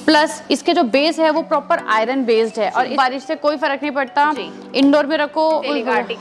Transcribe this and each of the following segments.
Plus इसके जो base है वो प्रॉपर आयरन बेस्ड है और बारिश से कोई फर्क नहीं पड़ता। इंडोर में रखो,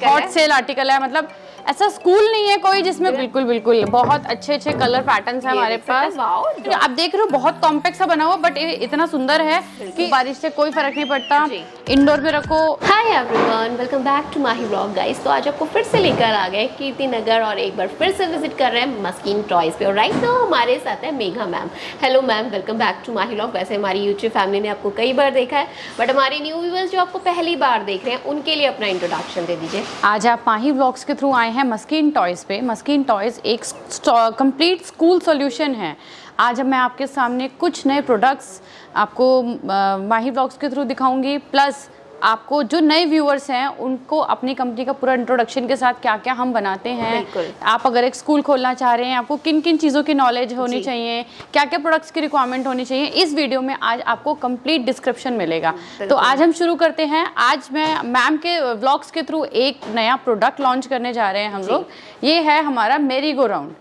हॉट सेल आर्टिकल है, मतलब ऐसा स्कूल नहीं है कोई जिसमें बिल्कुल बहुत अच्छे कलर पैटर्न्स है हमारे पास। आप देख रहे हो बहुत कॉम्पैक्ट सा बना हुआ, बट इतना सुंदर है कि बारिश से कोई फर्क नहीं पड़ता। इंडोर में रखो। Hi everyone, welcome back to Mahi vlog guys. तो आज आपको फिर से लेकर आ गए कीर्ति नगर और एक बार फिर से विजिट कर रहे हैं मस्किन टॉयज पे। और राइट नाउ हमारे साथ है Megha ma'am. Hello ma'am, welcome back to Mahi vlog. वैसे हमारी यूट्यूब फैमिली ने आपको कई बार देखा है, बट हमारे न्यू व्यूअर्स जो आपको पहली बार देख रहे हैं उनके लिए अपना इंट्रोडक्शन दे दीजिए। आज आप माही व्लॉग्स के थ्रू आए हैं मस्किन टॉयज पे। मस्किन टॉयज एक कंप्लीट स्कूल सॉल्यूशन है। आज मैं आपके सामने कुछ नए प्रोडक्ट्स आपको माही व्लॉग्स के थ्रू दिखाऊंगी, प्लस आपको जो नए व्यूअर्स हैं उनको अपनी कंपनी का पूरा इंट्रोडक्शन के साथ क्या क्या हम बनाते हैं। आप अगर एक स्कूल खोलना चाह रहे हैं, आपको किन किन चीज़ों की नॉलेज होनी चाहिए, क्या क्या प्रोडक्ट्स की रिक्वायरमेंट होनी चाहिए, इस वीडियो में आज आपको कंप्लीट डिस्क्रिप्शन मिलेगा। तो आज हम शुरू करते हैं। आज मैं मैम के व्लॉग्स के थ्रू एक नया प्रोडक्ट लॉन्च करने जा रहे हैं हम लोग। ये है हमारा मेरी गो राउंड।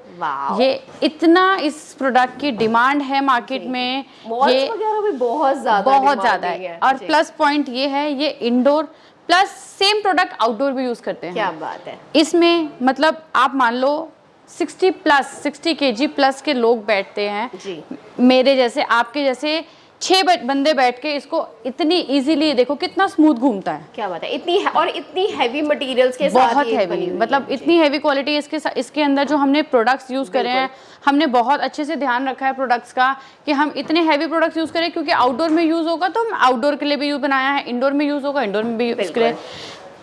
ये इतना इस प्रोडक्ट की डिमांड है मार्केट में, ये भी बहुत ज्यादा है। और प्लस पॉइंट ये है, ये indoor plus same product outdoor भी यूज करते हैं। क्या बात है। इसमें मतलब आप मान लो 60 kg प्लस के लोग बैठते हैं जी। मेरे जैसे, आपके जैसे 6 बंदे बैठ के इसको इतनी इजीली, देखो कितना स्मूथ घूमता है। क्या बात है। इतनी हैवी मटेरियल्स के साथ, बहुत हैवी, मतलब इतनी हैवी क्वालिटी इसके अंदर जो हमने प्रोडक्ट्स यूज करे हैं, हमने बहुत अच्छे से ध्यान रखा है प्रोडक्ट्स का कि हम इतने हैवी प्रोडक्ट्स यूज करें, क्योंकि आउटडोर में यूज होगा तो हम आउटडोर के लिए भी यूज बनाया है, इंडोर में यूज होगा इंडोर में भी यूज करें।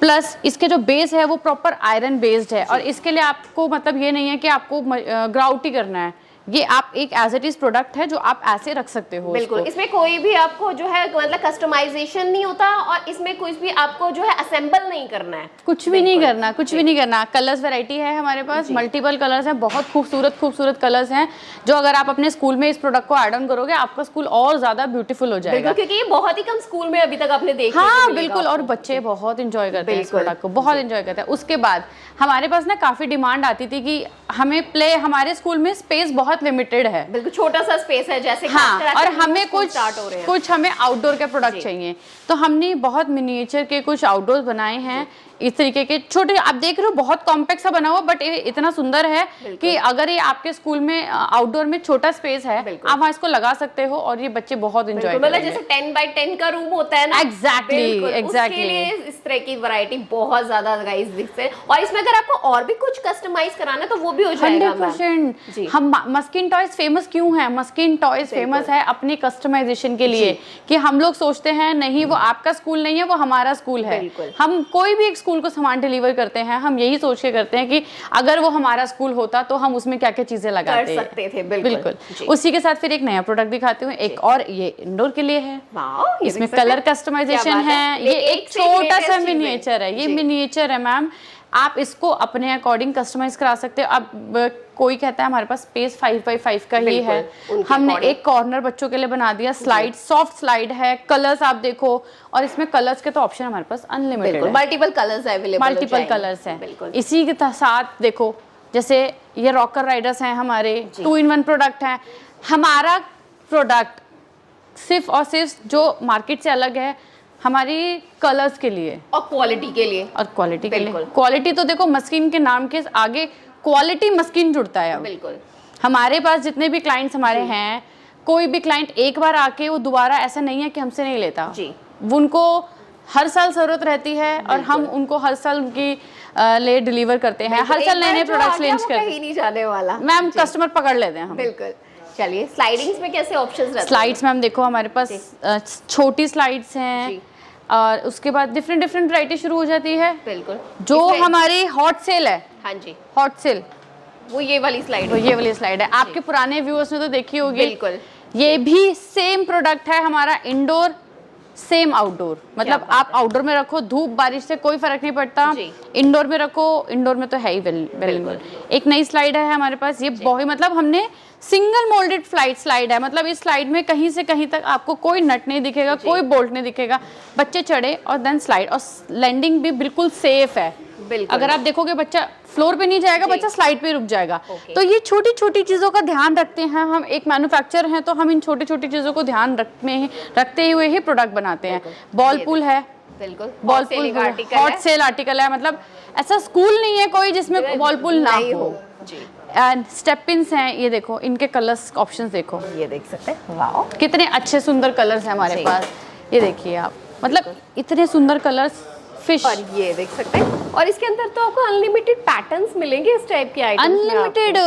प्लस इसके जो बेस है वो प्रॉपर आयरन बेस्ड है और इसके लिए आपको मतलब ये नहीं है कि आपको ग्राउट ही करना है। ये आप एक एज इट इज प्रोडक्ट है जो आप ऐसे रख सकते हो। बिल्कुल, इसमें कोई भी आपको जो है मतलब कस्टमाइजेशन नहीं होता और इसमें कुछ भी आपको जो है असेंबल नहीं करना है, कुछ भी नहीं करना। कलर्स वैरायटी है हमारे पास, मल्टीपल कलर्स हैं, बहुत खूबसूरत कलर्स हैं जो अगर आप अपने स्कूल में इस प्रोडक्ट को ऐड ऑन करोगे आपका स्कूल और ज्यादा ब्यूटीफुल हो जाएगा, क्योंकि ये बहुत ही कम स्कूल में अभी तक आपने देखा। हाँ बिल्कुल, और बच्चे बहुत इंजॉय करते हैं इस प्रोडक्ट को, बहुत इंजॉय करते हैं। उसके बाद हमारे पास ना काफी डिमांड आती थी कि हमारे स्कूल में स्पेस बहुत लिमिटेड है, बिल्कुल छोटा सा स्पेस है जैसे। हाँ, और हमें कुछ हमें आउटडोर के प्रोडक्ट चाहिए, तो हमने बहुत मिनिएचर के कुछ आउटडोर बनाए हैं इस तरीके के छोटे। आप देख रहे हो बहुत कॉम्पैक्ट सा बना हुआ, बट इतना सुंदर है कि अगर ये आपके स्कूल में आउटडोर में छोटा स्पेस है, आप वहाँ इसको लगा सकते हो और ये बच्चे बहुत एंजॉय करेंगे। मतलब जैसे 10 by 10 का रूम होता है ना, एग्जैक्टली उसके लिए इस तरह की वैरायटी बहुत ज्यादा गाइस दिखते हैं। और इसमें अगर आपको और भी कुछ कस्टमाइज कराना है तो वो भी हो जाएगा। 100%। हम मस्किन टॉयज फेमस क्यों है? मस्किन टॉयज फेमस है अपनी कस्टमाइजेशन के लिए, कि हम लोग सोचते हैं नहीं वो आपका स्कूल नहीं है, वो हमारा स्कूल है। हम कोई भी एक स्कूल को सामान डिलीवर करते हैं, हम यही सोच के करते हैं कि अगर वो हमारा स्कूल होता तो हम उसमें क्या क्या चीजें लगाते सकते थे। बिल्कुल। उसी के साथ फिर एक नया प्रोडक्ट दिखाती हूँ, एक और ये इंडोर के लिए है। इसमें कलर कस्टमाइजेशन है। ये एक छोटा सा मिनिएचर है, ये मिनिएचर है मैम, आप इसको अपने अकॉर्डिंग कस्टमाइज करा सकते हो। अब कोई कहता है हमारे पास स्पेस 5 by 5 का ही है, हमने एक कॉर्नर बच्चों के लिए बना दिया। स्लाइड, सॉफ्ट स्लाइड है, कलर्स आप देखो, और इसमें कलर्स के तो ऑप्शन हमारे पास अनलिमिटेड है, multiple colours available, multiple colours हैं। इसी के साथ देखो जैसे ये रॉकर राइडर्स हैं हमारे, 2-in-1 प्रोडक्ट है। हमारा प्रोडक्ट सिर्फ और सिर्फ जो मार्केट से अलग है हमारी कलर्स के लिए और क्वालिटी के लिए, क्वालिटी तो देखो मस्किन के नाम के आगे क्वालिटी मस्किन जुड़ता है। बिल्कुल, हमारे पास जितने भी क्लाइंट्स हमारे हैं, कोई भी क्लाइंट एक बार आके वो दोबारा ऐसा नहीं है कि हमसे नहीं लेता जी। उनको हर साल जरूरत रहती है और हम उनको हर साल उनकी ले डिलीवर करते हैं, हर साल नए नए प्रोडक्ट्स लॉन्च करते हैं। कहीं नहीं जाने वाला मैम, कस्टमर पकड़ लेते हैं हम। बिल्कुल। चलिए, स्लाइडिंग्स में कैसे ऑप्शंस रहते हैं? स्लाइड्स मैम देखो हमारे पास छोटी स्लाइड्स हैं और उसके बाद डिफरेंट वैरायटी शुरू हो जाती है। बिल्कुल, जो हमारी हॉट सेल है। हाँ जी, हॉट सेल वो ये वाली स्लाइड है। आपके पुराने व्यूअर्स ने तो देखी होगी। बिल्कुल, ये भी सेम प्रोडक्ट है हमारा, इंडोर सेम आउटडोर, मतलब आप आउटडोर में रखो, धूप बारिश से कोई फर्क नहीं पड़ता। इंडोर में रखो, इंडोर में तो है ही बिल्कुल। एक नई स्लाइड है हमारे पास, ये बहुत, मतलब हमने सिंगल मोल्डेड स्लाइड है, मतलब इस स्लाइड में कहीं से कहीं तक आपको कोई नट नहीं दिखेगा, कोई बोल्ट नहीं दिखेगा, बच्चे चढ़े और देन स्लाइड, और लैंडिंग भी बिल्कुल सेफ है। अगर आप देखोगे बच्चा फ्लोर पे नहीं जाएगा, बच्चा स्लाइड पे रुक जाएगा। तो ये छोटी छोटी चीजों का ध्यान रखते हैं हम, एक मैन्युफैक्चरर हैं तो हम इन छोटी छोटी चीजों को ध्यान रखते हुए ही प्रोडक्ट बनाते हैं। बॉल पूल है, बिल्कुल ball pool hot sale article है, मतलब ऐसा स्कूल नहीं है कोई जिसमें बॉल पूल ना हो जी। एंड स्टेप पिन्स हैं, ये देखो इनके कलर्स ऑप्शंस देखो, ये देख सकते हैं, वाओ कितने अच्छे सुंदर कलर्स हैं हमारे पास। ये देखिए आप, मतलब इतने सुंदर कलर्स। फिश, और ये देख सकते हैं, और इसके अंदर तो आपको अनलिमिटेड पैटर्न्स मिलेंगे इस टाइप के आइटम्स में।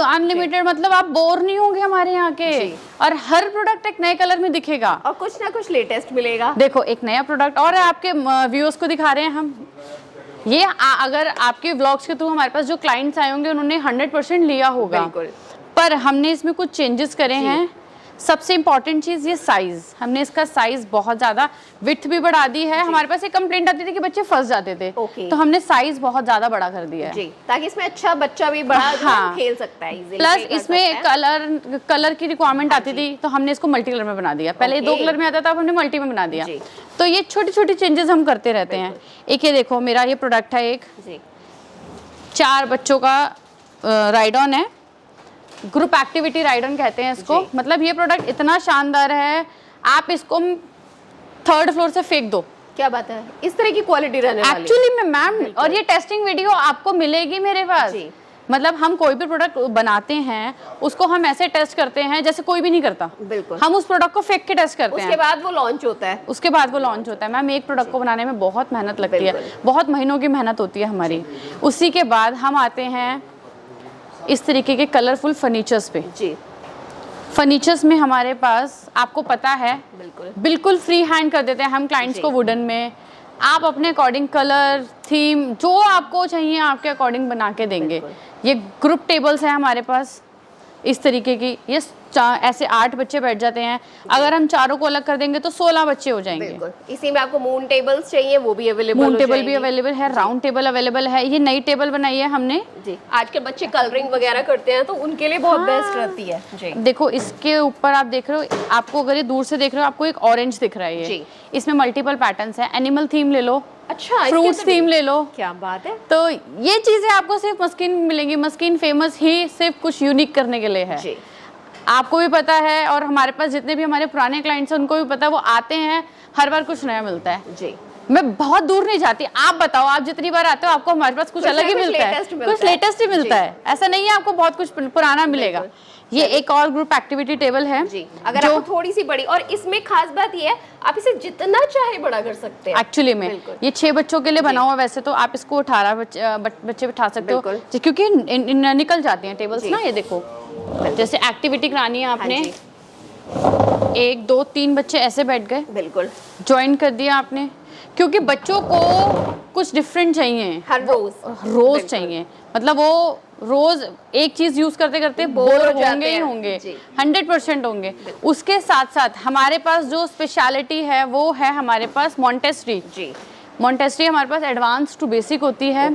अनलिमिटेड मतलब आप बोर नहीं होंगे हमारे यहाँ के, और हर प्रोडक्ट एक नए कलर में दिखेगा और कुछ ना कुछ लेटेस्ट मिलेगा। देखो एक नया प्रोडक्ट और आपके व्यूअर्स को दिखा रहे हैं हम। ये अगर आपके व्लॉग्स के थ्रू हमारे पास जो क्लाइंट्स आए होंगे उन्होंने 100% लिया होगा, पर हमने इसमें कुछ चेंजेस करे हैं। सबसे इम्पॉर्टेंट चीज़ ये साइज़, हमने इसका साइज़ बहुत ज़्यादा विड्थ भी बढ़ा दी है। हमारे पास एक कंप्लेंट आती थी कि बच्चे फंस जाते थे, तो हमने साइज़ बहुत ज़्यादा बड़ा कर दिया है जी, ताकि इसमें अच्छा बच्चा भी बड़ा खेल सकता है इजीली। प्लस इसमें कलर की रिक्वायरमेंट आती थी तो हमने इसको मल्टी कलर में बना दिया। पहले 2 कलर में आता था, अब हमने मल्टी में बना दिया। तो ये छोटी छोटी चेंजेस हम करते रहते हैं। एक ये देखो, मेरा ये प्रोडक्ट है, एक 4 बच्चों का राइड ऑन है, ग्रुप एक्टिविटी राइड ऑन कहते हैं इसको। मतलब ये प्रोडक्ट इतना शानदार है, आप इसको 3rd फ्लोर से फेंक दो। क्या बात है, इस तरह की क्वालिटी रहने वाली एक्चुअली में मैम, और ये टेस्टिंग वीडियो आपको मिलेगी मेरे पास। मतलब हम कोई भी प्रोडक्ट बनाते हैं उसको हम ऐसे टेस्ट करते हैं जैसे कोई भी नहीं करता। बिल्कुल, हम उस प्रोडक्ट को फेंक के टेस्ट करते हैं, उसके बाद वो लॉन्च होता है। उसके बाद वो लॉन्च होता है। मैम एक प्रोडक्ट को बनाने में बहुत मेहनत लगती है, बहुत महीनों की मेहनत होती है हमारी। उसी के बाद हम आते हैं इस तरीके के कलरफुल फर्नीचर्स पे जी। फर्नीचर्स में हमारे पास आपको पता है बिल्कुल फ्री हैंड कर देते हैं हम क्लाइंट्स को वुडन में। आप अपने अकॉर्डिंग कलर थीम जो आपको चाहिए आपके अकॉर्डिंग बना के देंगे। ये ग्रुप टेबल्स है हमारे पास इस तरीके की, ये ऐसे 8 बच्चे बैठ जाते हैं। अगर हम चारों को अलग कर देंगे तो 16 बच्चे हो जाएंगे। इसी में आपको मून टेबल्स चाहिए वो भी अवेलेबल, मून टेबल भी अवेलेबल है, राउंड टेबल अवेलेबल है। ये नई टेबल बनाई है हमने जी। आजकल बच्चे कलरिंग वगैरह करते हैं तो उनके लिए बहुत बेस्ट रहती है जी। देखो इसके ऊपर आप देख रहे हो, आपको अगर ये दूर से देख रहे हो आपको एक ऑरेंज दिख रहा है ये, इसमें मल्टीपल पैटर्न्स है। एनिमल थीम ले लो, अच्छा फ्रूट्स थीम ले लो, क्या बात है। तो ये चीजें आपको सिर्फ मस्किन मिलेंगी। मस्किन फेमस ही सिर्फ कुछ यूनिक करने के लिए है जी। आपको भी पता है और हमारे पास जितने भी हमारे पुराने क्लाइंट्स हैं उनको भी पता है, वो आते हैं हर बार कुछ नया मिलता है जी। मैं बहुत दूर नहीं जाती, आप बताओ आप जितनी बार आते हो आपको हमारे पास कुछ अलग ही मिलता है, कुछ लेटेस्ट ही मिलता है। ऐसा नहीं है आपको बहुत कुछ पुराना मिलेगा। ये एक और ग्रुप एक्टिविटी टेबल है जी। अगर आपको थोड़ी सी बड़ी, और इसमें खास बात ये है आप इसे जितना चाहे बड़ा कर सकते हैं। एक्चुअली में ये 6 बच्चों के लिए बना हुआ, वैसे तो आप इसको 18 बच्चे बिठा सकते हो क्योंकि निकल जाती हैं टेबल्स ना। ये देखो जैसे एक्टिविटी करानी है आपने, 1 2 3 बच्चे ऐसे बैठ गए, बिल्कुल ज्वाइन कर दिया आपने, क्योंकि बच्चों को कुछ डिफरेंट चाहिए, हर रोज चाहिए। मतलब वो रोज एक चीज यूज करते करते बोर होंगे ही होंगे, 100% होंगे। उसके साथ साथ हमारे पास जो स्पेशलिटी है वो है हमारे पास मॉन्टेसरी जी। मॉन्टेसरी हमारे पास एडवांस टू बेसिक होती है।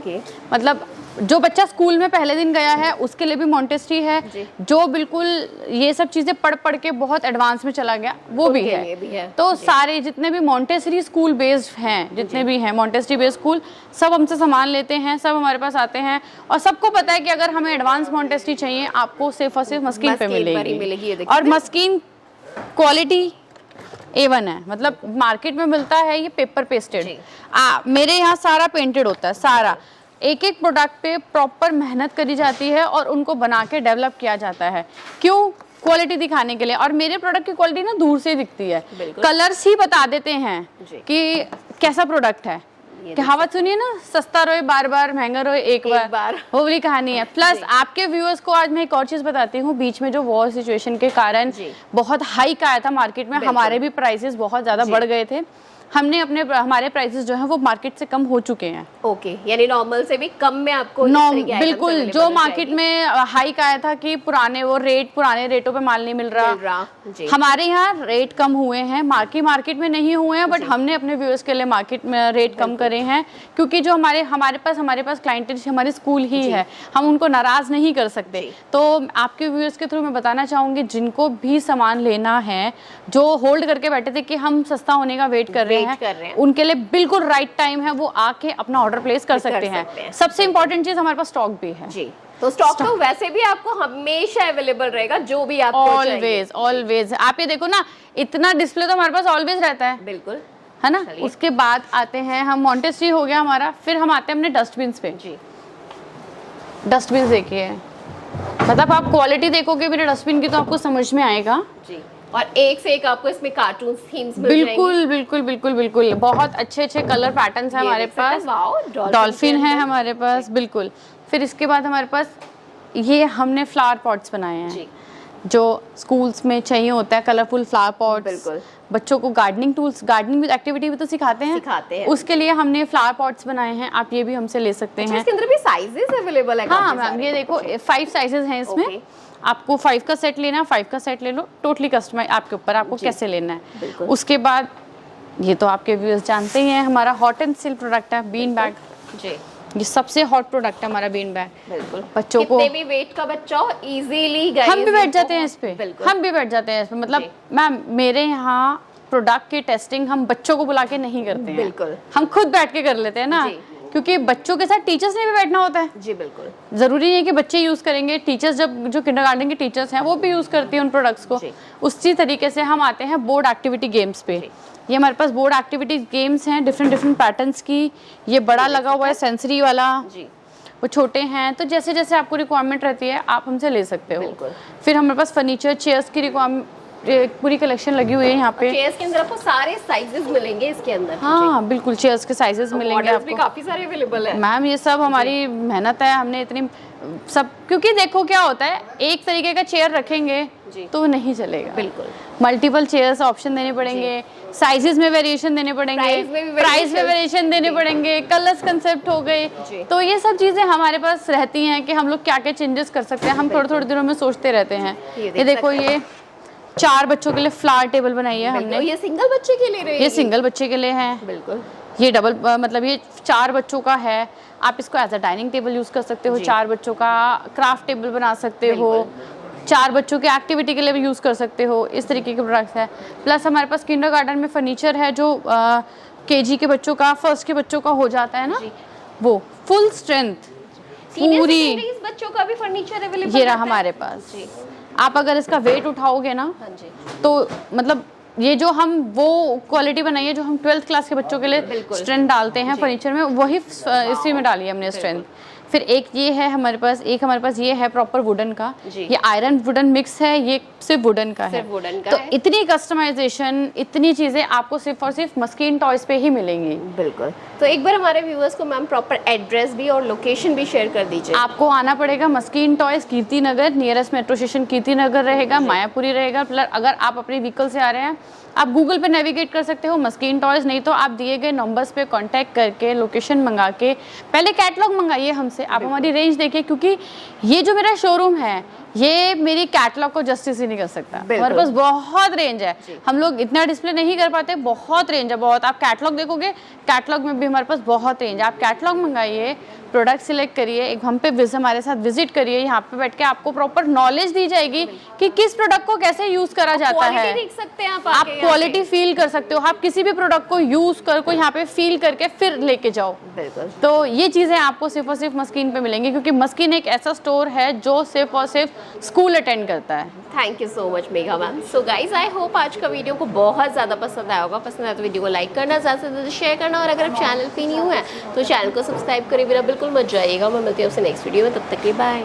मतलब जो बच्चा स्कूल में पहले दिन गया है उसके लिए भी मॉन्टेसरी है, जो बिल्कुल ये सब चीजें पढ़ के बहुत एडवांस में चला गया वो भी है। तो सारे जितने भी मॉन्टेसरी स्कूल बेस्ड हैं, जितने भी हैं मॉन्टेसरी बेस्ड स्कूल, सब हमसे सामान लेते हैं, सब हमारे पास आते हैं। और सबको पता है कि अगर हमें एडवांस मॉन्टेसरी चाहिए आपको सिर्फ और सिर्फ मस्किन पे मिलेगी। और मस्किन क्वालिटी A1 है, मतलब मार्केट में मिलता है ये पेपर पेस्टेड, मेरे यहाँ सारा पेंटेड होता है। सारा एक एक प्रोडक्ट पे प्रॉपर मेहनत करी जाती है और उनको बना के डेवलप किया जाता है। क्यों? क्वालिटी दिखाने के लिए। और मेरे प्रोडक्ट की क्वालिटी ना दूर से दिखती है, कलर्स ही बता देते हैं कि कैसा प्रोडक्ट है। कहावत सुनिए ना, सस्ता रोए बार बार, महंगा रोए एक बार, वो वाली कहानी है। प्लस आपके व्यूअर्स को आज मैं एक और चीज बताती हूँ, बीच में जो वॉर सिचुएशन के कारण बहुत हाइक आया था मार्केट में, हमारे भी प्राइसेस बहुत ज्यादा बढ़ गए थे। हमने हमारे प्राइसेस जो हैं वो मार्केट से कम हो चुके हैं। ओके, यानी नॉर्मल से भी कम में आपको बिल्कुल जो मार्केट में हाइक आया था कि पुराने रेटों पे माल नहीं मिल रहा जी। हमारे यहाँ रेट कम हुए हैं, मार्केट में नहीं हुए हैं, बट हमने अपने व्यूअर्स के लिए मार्केट में रेट कम करे हैं, क्योंकि जो हमारे पास क्लाइंटेज हमारे स्कूल ही है, हम उनको नाराज नहीं कर सकते। तो आपके व्यूअर्स के थ्रू मैं बताना चाहूंगी, जिनको भी सामान लेना है, जो होल्ड करके बैठे थे कि हम सस्ता होने का वेट कर रहे हैं, Wait कर रहे हैं। उनके लिए बिल्कुल राइट टाइम है, वो आके अपना ऑर्डर प्लेस कर सकते हैं। सबसे इंपॉर्टेंट चीज हमारे पास स्टॉक भी है जी। तो स्टॉक तो वैसे भी आपको हमेशा अवेलेबल रहेगा, जो भी आपको चाहिए। ऑलवेज आप ये देखो ना, इतना डिस्प्ले तो हमारे पास ऑलवेज रहता है। बिल्कुल, है ना। उसके बाद आते हैं हम, मॉन्टेसरी हो गया हमारा, फिर हम आते हैं अपने डस्टबिन पे। जी, डस्टबिन देखिए, मतलब आप क्वालिटी देखोगे मेरे डस्टबिन की तो आपको समझ में आएगा जी। और एक से एक आपको इसमें कार्टून थीम्स मिल बिल्कुल बिल्कुल बिल्कुल बिल्कुल, बहुत अच्छे अच्छे कलर पैटर्न्स हैं हमारे पास। डॉल्फिन है हमारे पास, बिल्कुल। फिर इसके बाद हमारे पास ये हमने फ्लावर पॉट्स बनाए हैं जो स्कूल्स में चाहिए होता है, कलरफुल फ्लावर पॉट्स। बच्चों को गार्डनिंग टूल्स, गार्डनिंग एक्टिविटी भी तो सिखाते हैं। उसके लिए हमने फ्लावर पॉट्स बनाए हैं, आप ये भी हमसे ले सकते हैं। इसके अंदर भी साइजेस अवेलेबल है? हाँ मैम, ये देखो 5 साइजेस हैं इसमें। आपको 5 का सेट लेना, 5 का सेट ले लो, टोटली कस्टमाइज आपके ऊपर, आपको कैसे लेना है। उसके बाद ये तो आपके व्यूअर्स जानते ही हैं, हमारा हॉट एंड सिल प्रोडक्ट है, बीन बैग जी। ये सबसे हॉट प्रोडक्ट है हमारा बीन बैग। बिल्कुल, बच्चों को कितने भी वेट का बच्चा हो इजीली हम भी बैठ जाते हैं इस पे, हम भी बैठ जाते हैं इस पे। मतलब मैम मेरे यहाँ प्रोडक्ट की टेस्टिंग हम बच्चों को बुला के नहीं करते हैं, बिल्कुल हम खुद बैठ के कर लेते हैं ना, क्योंकि बच्चों के साथ टीचर्स ने भी बैठना होता है। जी बिल्कुल, जरूरी नहीं है कि बच्चे यूज करेंगे, टीचर्स जब जो किंडरगार्टन के टीचर्स हैं वो भी यूज करती हैं उन प्रोडक्ट्स को। उसी तरीके से हम आते हैं बोर्ड एक्टिविटी गेम्स पे। ये हमारे पास बोर्ड एक्टिविटी गेम्स हैं डिफरेंट डिफरेंट पैटर्न्स की। ये बड़ा लगा हुआ है सेंसरी वाला जी, वो छोटे हैं, तो जैसे जैसे आपको रिक्वायरमेंट रहती है आप हमसे ले सकते हो। फिर हमारे पास फर्नीचर चेयर्स की रिक्वायरमेंट पूरी कलेक्शन लगी हुई है यहाँ पे। चेयर्स के अंदर आपको सारे साइजेस मिलेंगे इसके अंदर। हाँ बिल्कुल, चेयर्स के साइजेस मिलेंगे आपको। भी काफी सारे अवेलेबल है मैम, ये सब हमारी मेहनत है, हमने इतनी सब, क्योंकि देखो क्या होता है, एक तरीके का चेयर रखेंगे तो नहीं चलेगा। बिल्कुल, मल्टीपल चेयर्स ऑप्शन देने पड़ेंगे, साइजेस में वेरिएशन देने पड़ेंगे, प्राइस में वेरिएशन देने पड़ेंगे, कलर्स कंसेप्ट हो गए, तो ये सब चीजें हमारे पास रहती हैं कि हम लोग क्या क्या चेंजेस कर सकते हैं। हम थोड़े थोड़े दिनों में सोचते रहते हैं। ये देखो, ये 4 बच्चों के लिए फ्लावर टेबल बनाई है हमने। ये सिंगल बच्चे के लिए ये सिंगल बच्चे के लिए है। बिल्कुल, ये डबल मतलब ये 4 बच्चों का है। आप इसको as a dining table use कर सकते हो, 4 बच्चों का क्राफ्ट टेबल बना सकते हो, 4 बच्चों के एक्टिविटी के लिए भी यूज कर सकते हो। इस तरीके के प्रोडक्ट्स है। प्लस हमारे पास किंडरगार्टन में फर्नीचर है जो केजी के बच्चों का, फर्स्ट के बच्चों का हो जाता है ना, वो फुल स्ट्रेंथ पूरी बच्चों का भी फर्नीचर अवेलेबल ये रहा हमारे पास। आप अगर इसका वेट उठाओगे ना तो मतलब ये जो हम वो क्वालिटी बनाई है जो हम 12th क्लास के बच्चों के लिए स्ट्रेंथ डालते हैं फर्नीचर में, वही इसी में डाली है हमने स्ट्रेंथ। फिर एक ये है हमारे पास, एक हमारे पास ये है प्रॉपर वुडन का, ये आयरन वुडन मिक्स है, ये सिर्फ वुडन का है। तो इतनी कस्टमाइजेशन, इतनी चीजें आपको सिर्फ और सिर्फ मस्किन टॉयज पे ही मिलेंगी। बिल्कुल, तो एक बार हमारे व्यूअर्स को मैम प्रॉपर एड्रेस भी और लोकेशन भी शेयर कर दीजिए। आपको आना पड़ेगा मस्किन toys Kirti Nagar, nearest metro station Kirti Nagar रहेगा, मायापुरी रहेगा। प्लस अगर आप अपने व्हीकल से आ रहे हैं आप गूगल पे नेविगेट कर सकते हो मस्किन टॉयज, नहीं तो आप दिए गए नंबर्स पे कांटेक्ट करके लोकेशन मंगा के पहले कैटलॉग मंगाइए हमसे, आप हमारी रेंज देखिए, क्योंकि ये जो मेरा शोरूम है ये मेरी कैटलॉग को जस्टिस ही नहीं कर सकता। हमारे पास बहुत रेंज है, हम लोग इतना डिस्प्ले नहीं कर पाते, बहुत रेंज है, बहुत। आप कैटलॉग देखोगे, कैटलॉग में भी हमारे पास बहुत रेंज है। आप कैटलॉग मंगाइए, प्रोडक्ट सिलेक्ट करिए, एक हम पे हमारे साथ विजिट करिए, यहाँ पे बैठ के आपको प्रॉपर नॉलेज दी जाएगी कि किस प्रोडक्ट को कैसे यूज करा जाता है। देख सकते हैं आप क्वालिटी फील कर सकते हो, आप किसी भी प्रोडक्ट को यूज कर यहाँ पे फील करके फिर लेके जाओ। तो ये चीजें आपको सिर्फ और सिर्फ मस्किन पे मिलेंगी, क्योंकि मस्किन एक ऐसा स्टोर है जो सिर्फ और सिर्फ स्कूल अटेंड करता है। Thank you so much Megha ma'am. So guys, I hope आज का वीडियो को बहुत ज़्यादा पसंद आया होगा। पसंद आया तो वीडियो को लाइक करना, ज़्यादा से ज़्यादा शेयर करना, और अगर आप चैनल पे न्यू है तो चैनल को सब्सक्राइब करे बिना बिल्कुल मत जाइएगा। मैं मिलती हूँ आपसे नेक्स्ट वीडियो में, तब तक के बाय।